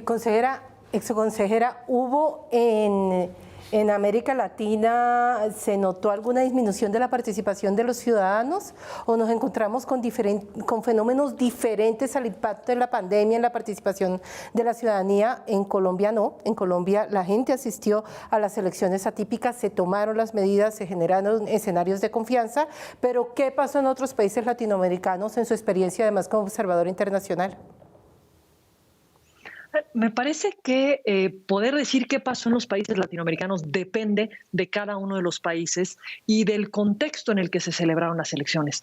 Consejera, exconsejera, ¿hubo en América Latina, se notó alguna disminución de la participación de los ciudadanos o nos encontramos con fenómenos diferentes al impacto de la pandemia en la participación de la ciudadanía? En Colombia no, en Colombia la gente asistió a las elecciones atípicas, se tomaron las medidas, se generaron escenarios de confianza, pero ¿qué pasó en otros países latinoamericanos en su experiencia además como observador internacional? Me parece que poder decir qué pasó en los países latinoamericanos depende de cada uno de los países y del contexto en el que se celebraron las elecciones.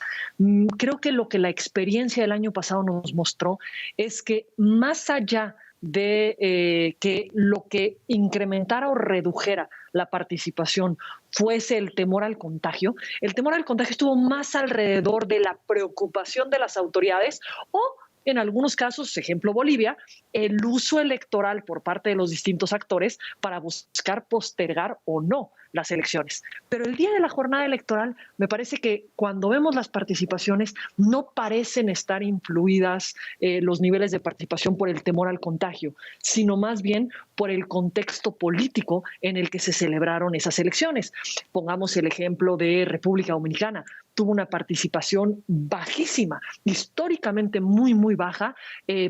Creo que lo que la experiencia del año pasado nos mostró es que más allá de que lo que incrementara o redujera la participación fuese el temor al contagio estuvo más alrededor de la preocupación de las autoridades o en algunos casos, ejemplo Bolivia, el uso electoral por parte de los distintos actores para buscar postergar o no las elecciones. Pero el día de la jornada electoral, me parece que cuando vemos las participaciones, no parecen estar influidas los niveles de participación por el temor al contagio, sino más bien por el contexto político en el que se celebraron esas elecciones. Pongamos el ejemplo de República Dominicana. Tuvo una participación bajísima, históricamente muy, muy baja,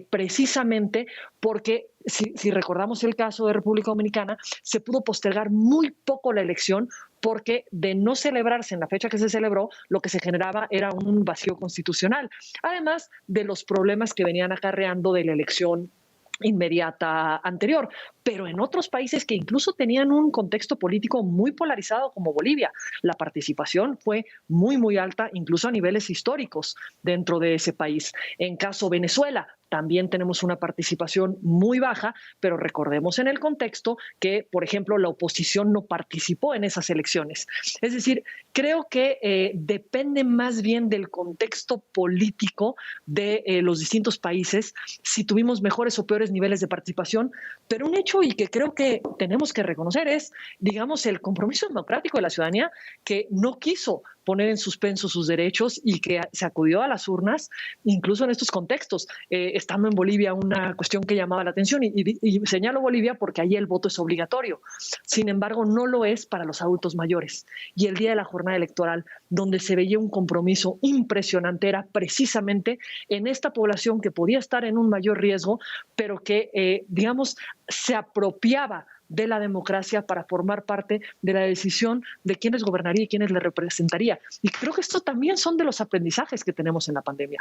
precisamente porque, si recordamos el caso de República Dominicana, se pudo postergar muy poco la elección porque de no celebrarse en la fecha que se celebró, lo que se generaba era un vacío constitucional, además de los problemas que venían acarreando de la elección inmediata anterior, pero en otros países que incluso tenían un contexto político muy polarizado como Bolivia, la participación fue muy, muy alta, incluso a niveles históricos dentro de ese país. En caso Venezuela, también tenemos una participación muy baja, pero recordemos en el contexto que, por ejemplo, la oposición no participó en esas elecciones. Es decir, creo que depende más bien del contexto político de los distintos países, si tuvimos mejores o peores niveles de participación, pero un hecho y que creo que tenemos que reconocer es, digamos, el compromiso democrático de la ciudadanía que no quiso poner en suspenso sus derechos y que se acudió a las urnas, incluso en estos contextos. Estando en Bolivia, una cuestión que llamaba la atención, y señalo Bolivia porque allí el voto es obligatorio. Sin embargo, no lo es para los adultos mayores. Y el día de la jornada electoral, donde se veía un compromiso impresionante, era precisamente en esta población que podía estar en un mayor riesgo, pero que, digamos, se apropiaba de la democracia para formar parte de la decisión de quiénes gobernaría y quiénes le representaría. Y creo que esto también son de los aprendizajes que tenemos en la pandemia.